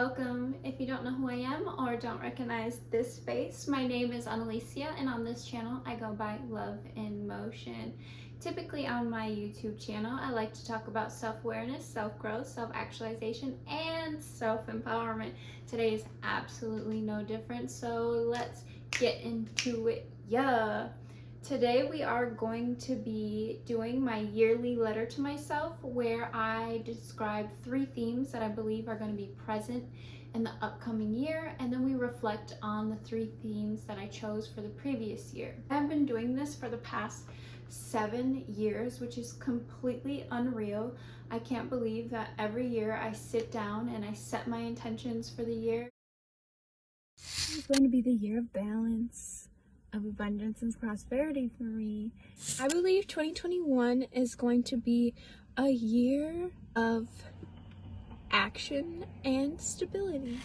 welcome. If you don't know who I am or don't recognize this face, my name is Annalicia, and on this channel I go by Love in Motion. Typically on my YouTube channel, I like to talk about self-awareness, self-growth, self-actualization, and self-empowerment. Today is absolutely no different, so let's get into it. Today we are going to be doing my yearly letter to myself, where I describe 3 themes that I believe are going to be present in the upcoming year, and then we reflect on the 3 themes that I chose for the previous year. I've been doing this for the past 7 years, which is completely unreal. I can't believe that every year I sit down and I set my intentions for the year. It's going to be the year of balance, of abundance and prosperity for me. I believe 2021 is going to be a year of action and stability.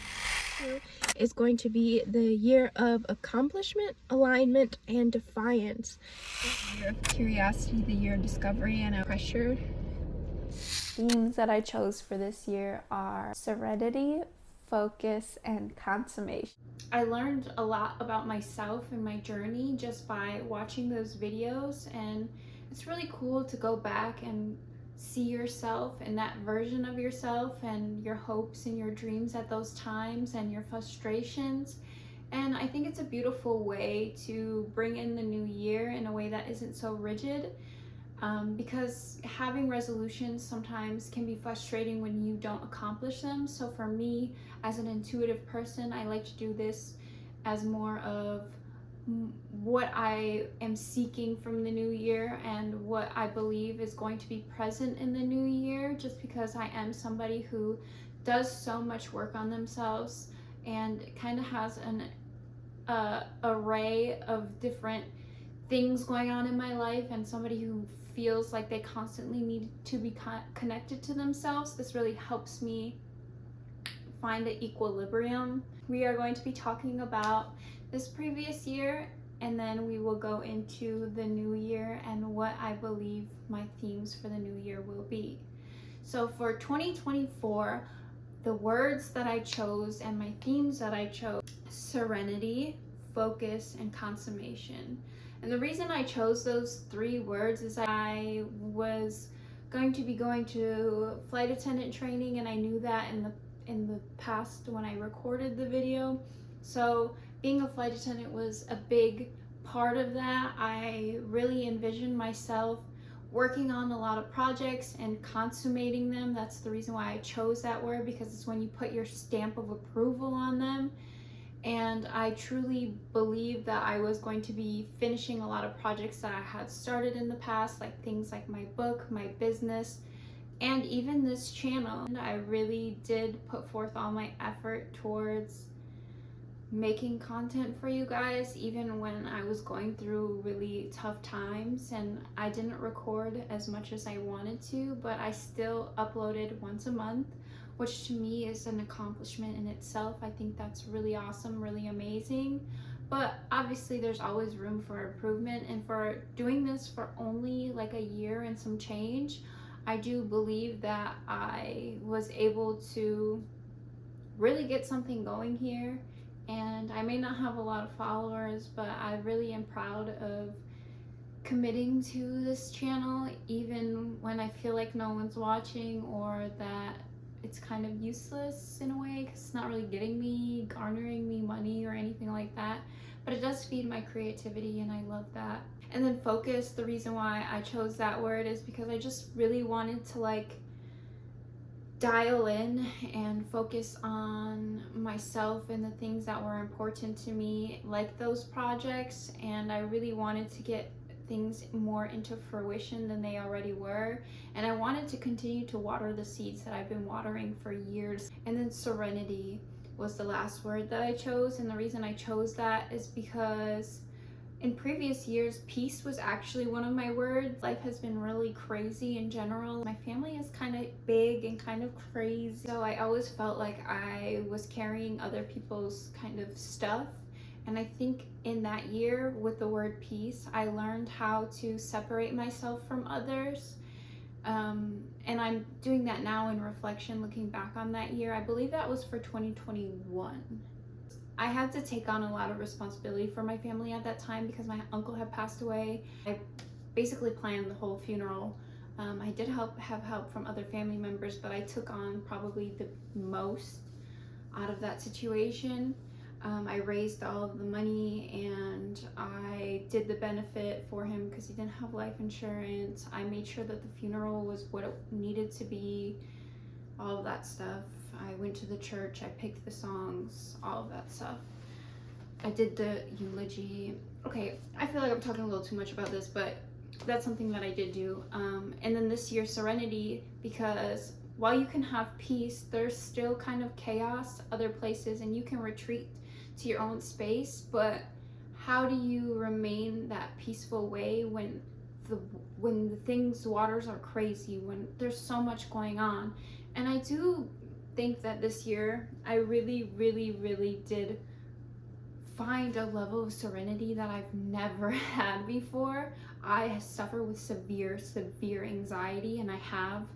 It's going to be the year of accomplishment, alignment, and defiance. The year of curiosity, the year of discovery and pressure. Themes that I chose for this year are serenity, focus, and consummation. I learned a lot about myself and my journey just by watching those videos, and it's really cool to go back and see yourself and that version of yourself and your hopes and your dreams at those times and your frustrations. And I think it's a beautiful way to bring in the new year in a way that isn't so rigid. Because having resolutions sometimes can be frustrating when you don't accomplish them. So for me, as an intuitive person, I like to do this as more of what I am seeking from the new year and what I believe is going to be present in the new year, just because I am somebody who does so much work on themselves and kind of has an array of different things going on in my life, and somebody who feels like they constantly need to be connected to themselves. This really helps me find an equilibrium. We are going to be talking about this previous year, and then we will go into the new year and what I believe my themes for the new year will be. So for 2024, the words that I chose and my themes that I chose: serenity, focus, and consummation. And the reason I chose those 3 words is I was going to be going to flight attendant training, and I knew that in the past when I recorded the video. So being a flight attendant was a big part of that. I really envisioned myself working on a lot of projects and consummating them. That's the reason why I chose that word, because it's when you put your stamp of approval on them. And I truly believe that I was going to be finishing a lot of projects that I had started in the past, like things like my book, my business, and even this channel. And I really did put forth all my effort towards making content for you guys, even when I was going through really tough times and I didn't record as much as I wanted to, but I still uploaded once a month, which to me is an accomplishment in itself. I think that's really awesome, really amazing. But obviously there's always room for improvement, and for doing this for only like a year and some change, I do believe that I was able to really get something going here. And I may not have a lot of followers, but I really am proud of committing to this channel, even when I feel like no one's watching, or that it's kind of useless in a way, because it's not really garnering me money or anything like that. But it does feed my creativity, and I love that. And then focus, the reason why I chose that word is because I just really wanted to dial in and focus on myself and the things that were important to me, like those projects. And I really wanted to get things more into fruition than they already were, and I wanted to continue to water the seeds that I've been watering for years. And then serenity was the last word that I chose, and the reason I chose that is because in previous years, peace was actually one of my words. Life has been really crazy in general. My family is kind of big and kind of crazy, so I always felt like I was carrying other people's kind of stuff. And I think in that year with the word peace, I learned how to separate myself from others. And I'm doing that now in reflection, looking back on that year. I believe that was for 2021. I had to take on a lot of responsibility for my family at that time because my uncle had passed away. I basically planned the whole funeral. I did have help from other family members, but I took on probably the most out of that situation. I raised all of the money and I did the benefit for him because he didn't have life insurance. I made sure that the funeral was what it needed to be, all of that stuff. I went to the church, I picked the songs, all of that stuff. I did the eulogy. Okay, I feel like I'm talking a little too much about this, but that's something that I did do. And then this year, serenity, because while you can have peace, there's still kind of chaos other places, and you can retreat to your own space, but how do you remain that peaceful way when the waters are crazy, when there's so much going on? And I do think that this year I really, really, really did find a level of serenity that I've never had before. I suffer with severe anxiety, and I have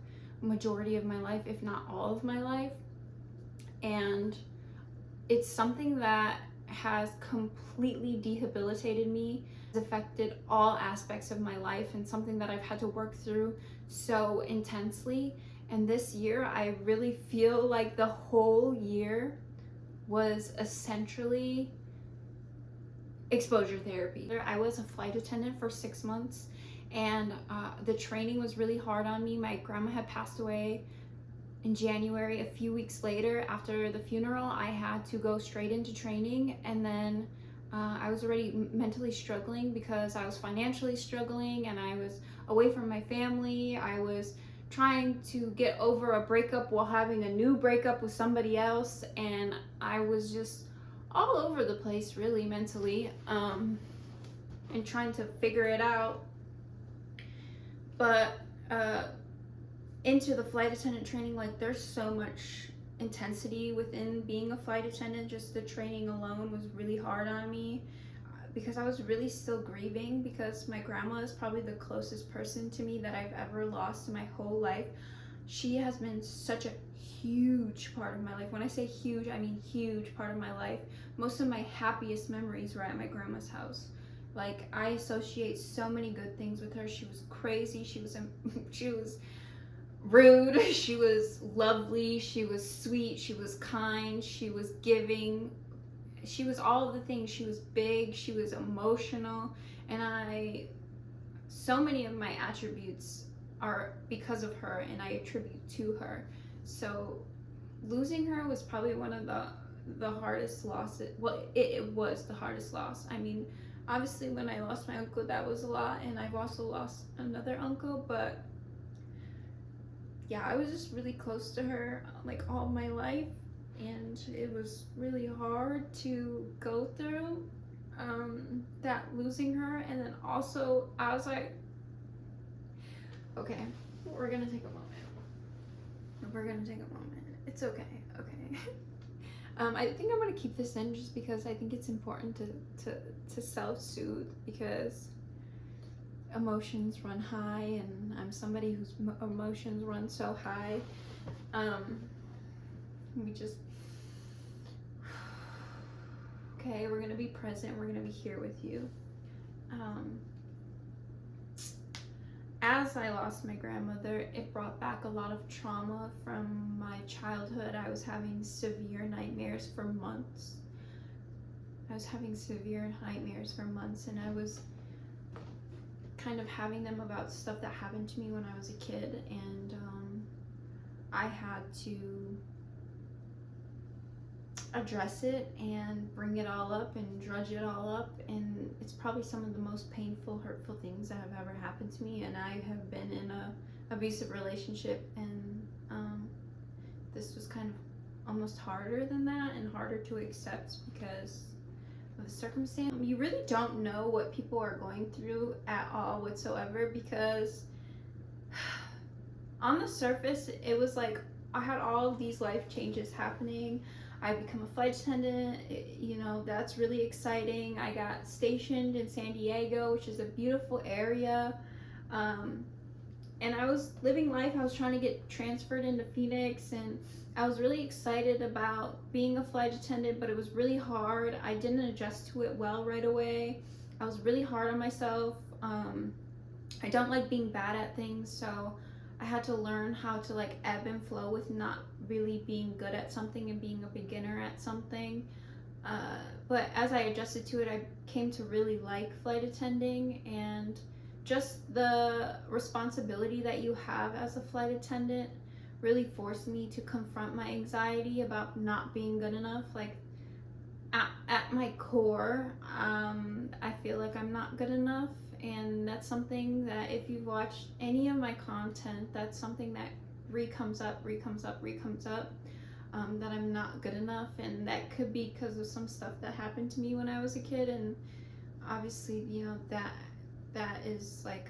majority of my life, if not all of my life. And it's something that has completely debilitated me, has affected all aspects of my life, and something that I've had to work through so intensely. And this year, I really feel like the whole year was essentially exposure therapy. I was a flight attendant for 6 months, and the training was really hard on me. My grandma had passed away in January. A few weeks later, after the funeral, I had to go straight into training, and then I was already mentally struggling because I was financially struggling, and I was away from my family. I was trying to get over a breakup while having a new breakup with somebody else, and I was just all over the place really mentally, and trying to figure it out. But into the flight attendant training, like, there's so much intensity within being a flight attendant. Just the training alone was really hard on me because I was really still grieving, because my grandma is probably the closest person to me that I've ever lost in my whole life. She has been such a huge part of my life. When I say huge, I mean huge part of my life. Most of my happiest memories were at my grandma's house. Like, I associate so many good things with her. She was crazy, she was rude, she was lovely, she was sweet, she was kind, she was giving, she was all of the things. She was big, she was emotional, and so many of my attributes are because of her, and I attribute to her. So losing her was probably one of the hardest losses. Well, it was the hardest loss. I mean, obviously when I lost my uncle, that was a lot, and I've also lost another uncle, but yeah, I was just really close to her like all my life, and it was really hard to go through that, losing her. And then also I was like, okay, we're gonna take a moment. It's okay. I think I'm gonna keep this in just because I think it's important to self-soothe, because emotions run high, and I'm somebody whose emotions run so high. Okay, we're gonna be present, we're gonna be here with you. As I lost my grandmother, it brought back a lot of trauma from my childhood. I was having severe nightmares for months. And I was kind of having them about stuff that happened to me when I was a kid, and I had to address it and bring it all up and drudge it all up, and it's probably some of the most painful, hurtful things that have ever happened to me. And I have been in a abusive relationship, and this was kind of almost harder than that, and harder to accept because of the circumstance. You really don't know what people are going through at all whatsoever, because on the surface it was like I had all of these life changes happening. I become a flight attendant, that's really exciting. I got stationed in San Diego, which is a beautiful area. and I was living life. I was trying to get transferred into Phoenix, and I was really excited about being a flight attendant, but it was really hard. I didn't adjust to it well right away. I was really hard on myself. I don't like being bad at things, so I had to learn how to like ebb and flow with not really being good at something and being a beginner at something. But as I adjusted to it, I came to really like flight attending, and just the responsibility that you have as a flight attendant really forced me to confront my anxiety about not being good enough. Like at my core, I feel like I'm not good enough, and that's something that if you've watched any of my content, that's something that recomes up, that I'm not good enough, and that could be because of some stuff that happened to me when I was a kid, and obviously, you know, that is like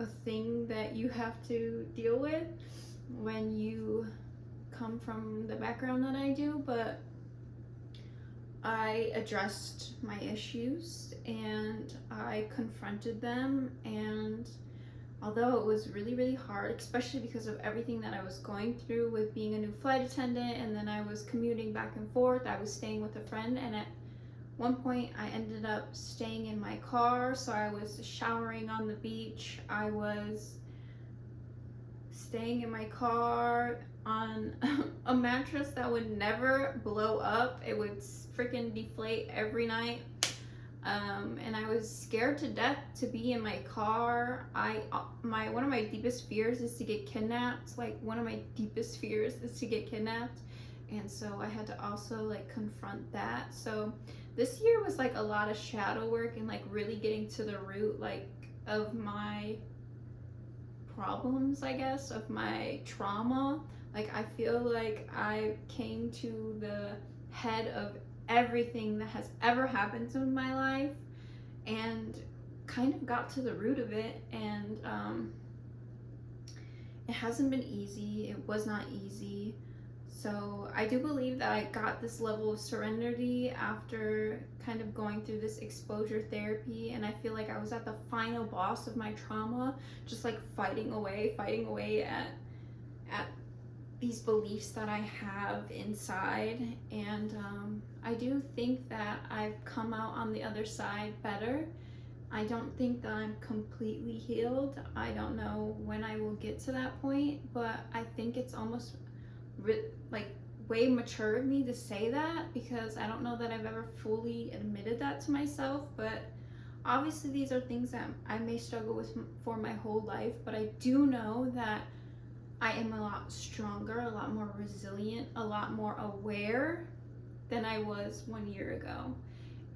a thing that you have to deal with when you come from the background that I do. But I addressed my issues and I confronted them, and although it was really, really hard, especially because of everything that I was going through with being a new flight attendant, and then I was commuting back and forth, I was staying with a friend, and at one point I ended up staying in my car. So I was showering on the beach, I was staying in my car on a mattress that would never blow up. It would freaking deflate every night. And I was scared to death to be in my car. One of my deepest fears is to get kidnapped. Like, one of my deepest fears is to get kidnapped. And so I had to also like confront that. So this year was like a lot of shadow work and like really getting to the root like of my problems, I guess, of my trauma. Like, I feel like I came to the head of everything that has ever happened in my life and kind of got to the root of it. And it hasn't been easy. It was not easy. So I do believe that I got this level of serenity after kind of going through this exposure therapy, and I feel like I was at the final boss of my trauma, just like fighting away at these beliefs that I have inside. And I do think that I've come out on the other side better. I don't think that I'm completely healed. I don't know when I will get to that point, but I think it's almost like way mature of me to say that, because I don't know that I've ever fully admitted that to myself. But obviously these are things that I may struggle with for my whole life, but I do know that I am a lot stronger, a lot more resilient, a lot more aware than I was 1 year ago.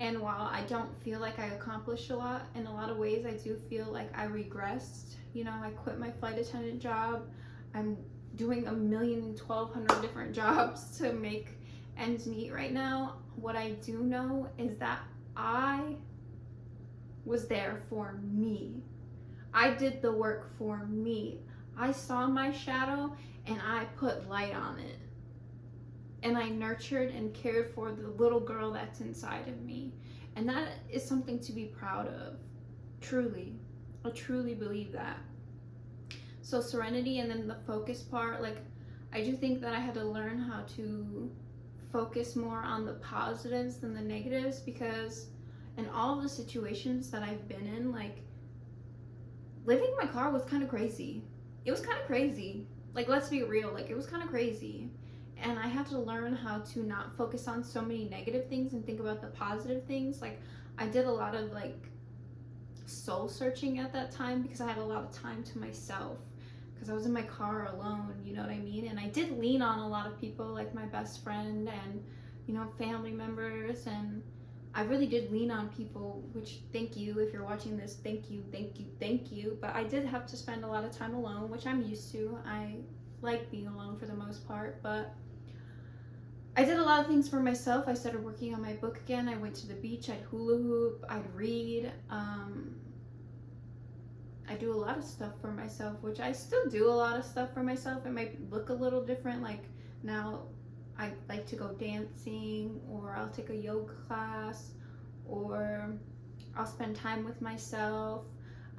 And while I don't feel like I accomplished a lot, in a lot of ways I do feel like I regressed. You know, I quit my flight attendant job. I'm doing 1,100 different jobs to make ends meet right now. What I do know is that I was there for me. I did the work for me. I saw my shadow and I put light on it. And I nurtured and cared for the little girl that's inside of me. And that is something to be proud of. Truly. I truly believe that. So serenity, and then the focus part, like, I do think that I had to learn how to focus more on the positives than the negatives, because in all of the situations that I've been in, like, living in my car was kind of crazy. It was kind of crazy. Like, let's be real, like, it was kind of crazy. And I had to learn how to not focus on so many negative things and think about the positive things. Like, I did a lot of like soul searching at that time, because I had a lot of time to myself, because I was in my car alone, you know what I mean? And I did lean on a lot of people, like my best friend and, you know, family members, and I really did lean on people, which, thank you, if you're watching this, thank you, but I did have to spend a lot of time alone, which I'm used to. I like being alone for the most part, but I did a lot of things for myself. I started working on my book again. I went to the beach, I'd hula hoop, I'd read. I do a lot of stuff for myself, which I still do a lot of stuff for myself. It might look a little different. Like, now I like to go dancing, or I'll take a yoga class, or I'll spend time with myself.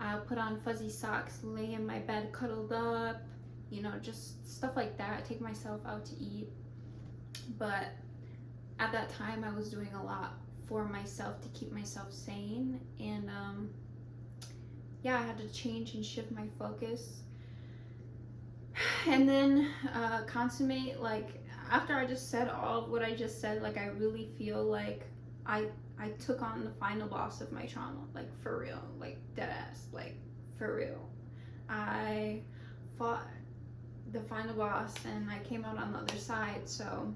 I'll put on fuzzy socks, lay in my bed cuddled up, you know, just stuff like that. Take myself out to eat. But at that time, I was doing a lot for myself to keep myself sane. And yeah, I had to change and shift my focus. And then consummate, like, after I just said all of what I just said, like, I really feel like I took on the final boss of my trauma, like, for real, like, dead ass, like, for real. I fought the final boss and I came out on the other side. So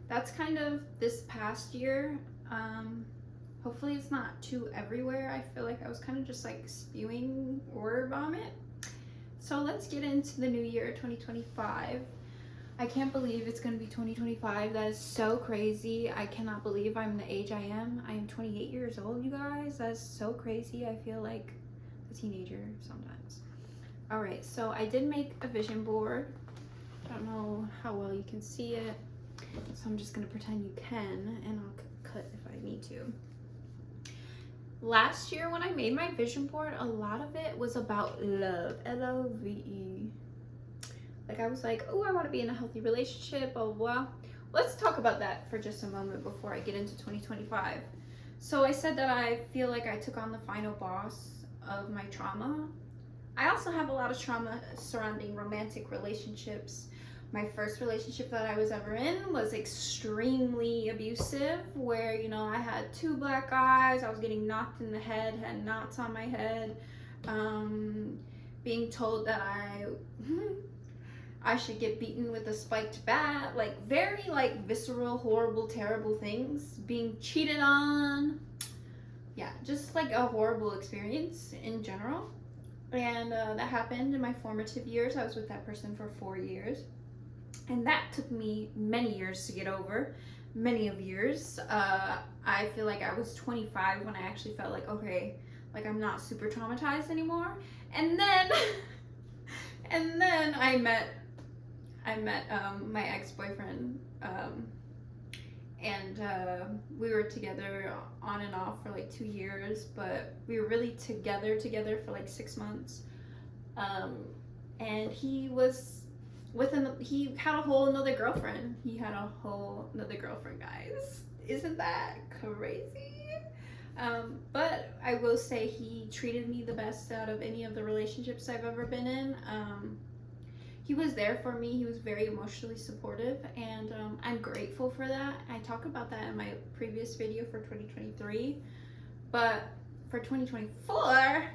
that's kind of this past year. Hopefully it's not too everywhere. I feel like I was kind of just like spewing word vomit. So let's get into the new year, 2025. I can't believe it's going to be 2025. That is so crazy. I cannot believe I'm the age I am. I am 28 years old, you guys. That's so crazy. I feel like a teenager sometimes. All right, so I did make a vision board. I don't know how well you can see it, so I'm just going to pretend you can, and I'll cut if I need to. Last year when I made my vision board, a lot of it was about love, L-O-V-E. Like, I was like, oh, I want to be in a healthy relationship, blah, blah, blah. Let's talk about that for just a moment before I get into 2025. So I said that I feel like I took on the final boss of my trauma. I also have a lot of trauma surrounding romantic relationships. My first relationship that I was ever in was extremely abusive, where, you know, I had 2 black eyes, I was getting knocked in the head, had knots on my head, being told that I should get beaten with a spiked bat, like, very, like, visceral, horrible, terrible things, being cheated on. Yeah, just like a horrible experience in general. And that happened in my formative years. I was with that person for 4 years. And that took me many years to get over, many of years. I feel like I was 25 when I actually felt like, okay, like, I'm not super traumatized anymore. And then, I met my ex-boyfriend, and we were together on and off for like 2 years, but we were really together for like 6 months. And he had a whole another girlfriend. Guys. Isn't that crazy? But I will say he treated me the best out of any of the relationships I've ever been in. He was there for me. He was very emotionally supportive, and I'm grateful for that. I talk about that in my previous video for 2023. But for 2024,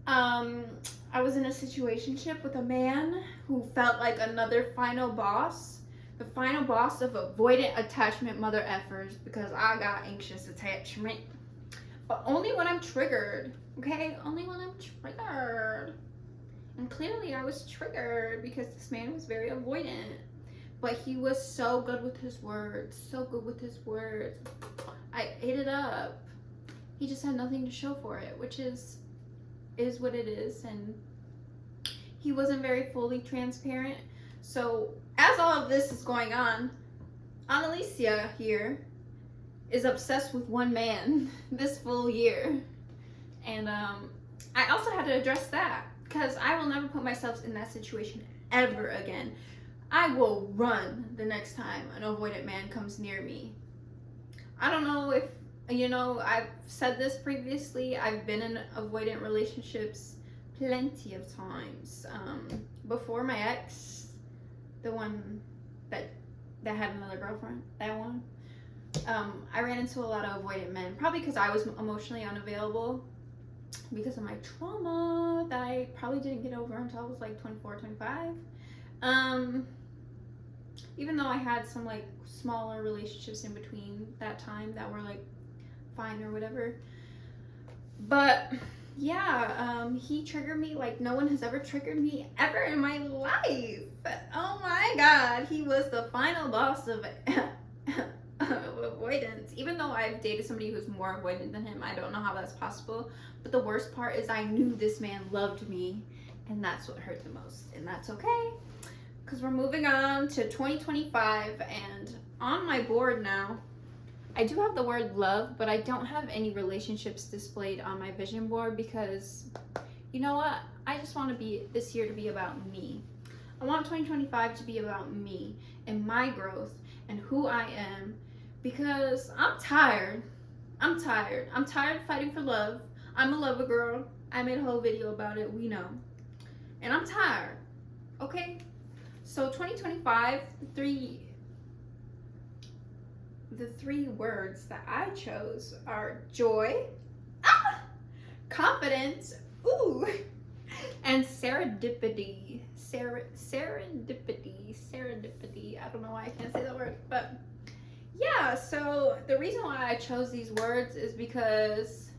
I was in a situationship with a man who felt like another final boss. The final boss of avoidant attachment mother effers, because I got anxious attachment. But only when I'm triggered, okay? Only when I'm triggered. And clearly I was triggered because this man was very avoidant. But he was so good with his words. I ate it up. He just had nothing to show for it, which is what it is. And he wasn't very fully transparent. So as all of this is going on, Annalicia here is obsessed with one man this full year. And I also had to address that, because I will never put myself in that situation ever again. I will run the next time an avoidant man comes near me. I don't know if, you know, I've said this previously. I've been in avoidant relationships plenty of times. Before my ex, the one that had another girlfriend, that one, I ran into a lot of avoidant men, probably because I was emotionally unavailable because of my trauma that I probably didn't get over until I was like 24, 25. Even though I had some like smaller relationships in between that time that were like fine or whatever. But yeah, he triggered me like no one has ever triggered me ever in my life. Oh my god, he was the final boss of avoidance. Even though I've dated somebody who's more avoidant than him, I don't know how that's possible. But the worst part is I knew this man loved me, and that's what hurt the most. And that's okay, because we're moving on to 2025, and on my board now, I do have the word love, but I don't have any relationships displayed on my vision board because you know what? I just want to be this year to be about me. I want 2025 to be about me and my growth and who I am because I'm tired. I'm tired. I'm tired of fighting for love. I'm a lover girl. I made a whole video about it, we know. And I'm tired. Okay? So 2025, the three words that I chose are joy, confidence, ooh, and serendipity. Serendipity. I don't know why I can't say that word, but yeah. So the reason why I chose these words is because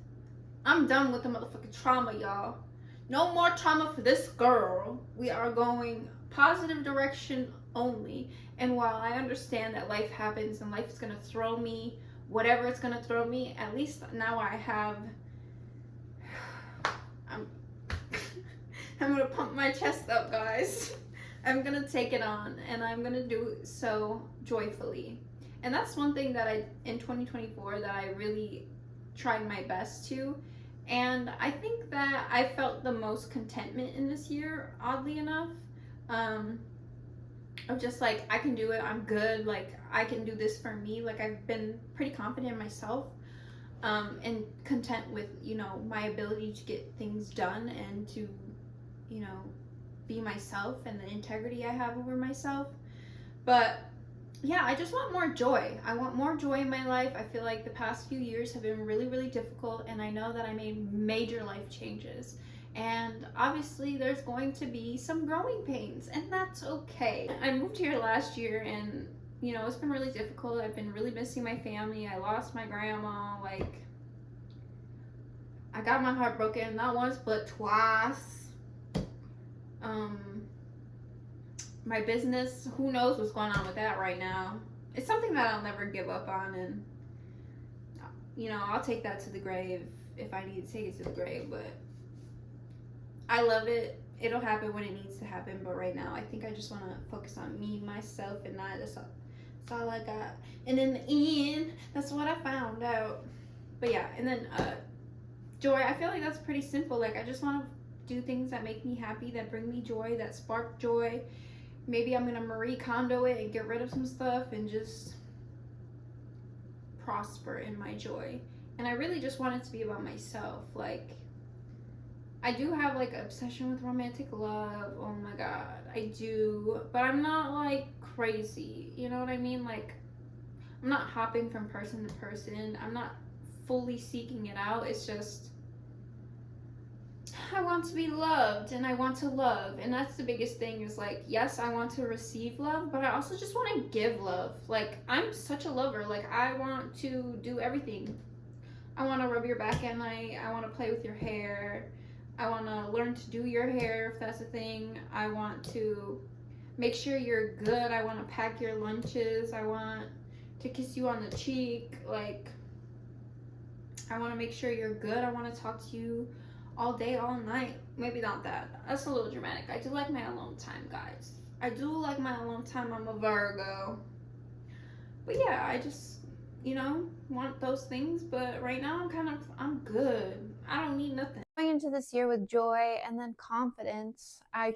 I'm done with the motherfucking trauma, y'all. No more trauma for this girl. We are going positive direction only. And while I understand that life happens and life is gonna throw me whatever it's gonna throw me, at least now I have. I'm I'm gonna pump my chest up, guys. I'm gonna take it on and I'm gonna do it so joyfully. And that's one thing that I, in 2024, that I really tried my best to. And I think that I felt the most contentment in this year, oddly enough. Um, of just like, I can do it, I'm good, like, I can do this for me. Like, I've been pretty confident in myself, and content with, you know, my ability to get things done and to, you know, be myself and the integrity I have over myself. But yeah, I just want more joy. I want more joy in my life. I feel like the past few years have been really, really difficult, and I know that I made major life changes. And obviously, there's going to be some growing pains, and that's okay. I moved here last year, and you know, it's been really difficult. I've been really missing my family. I lost my grandma. Like, I got my heart broken not once but twice. My business, who knows what's going on with that right now. It's something that I'll never give up on, and you know, I'll take that to the grave if I need to take it to the grave. But I love it. It'll happen when it needs to happen. But right now, I think I just want to focus on me, myself, and I. That's all I got. And in the end, that's what I found out. But yeah, and then joy. I feel like that's pretty simple. Like, I just want to do things that make me happy, that bring me joy, that spark joy. Maybe I'm gonna Marie Kondo it and get rid of some stuff and just prosper in my joy. And I really just want it to be about myself. Like, I do have like an obsession with romantic love. Oh my god, I do. But I'm not like crazy. You know what I mean? Like, I'm not hopping from person to person. I'm not fully seeking it out. It's just, I want to be loved and I want to love. And that's the biggest thing is like, yes, I want to receive love, but I also just want to give love. Like, I'm such a lover. Like, I want to do everything. I want to rub your back at night. I want to play with your hair. I want to learn to do your hair if that's a thing. I want to make sure you're good. I want to pack your lunches. I want to kiss you on the cheek. Like, I want to make sure you're good. I want to talk to you all day, all night. Maybe not that. That's a little dramatic. I do like my alone time, guys. I do like my alone time. I'm a Virgo. But yeah, I just, you know, want those things. But right now, I'm good. I don't need nothing. Going into this year with joy and then confidence, I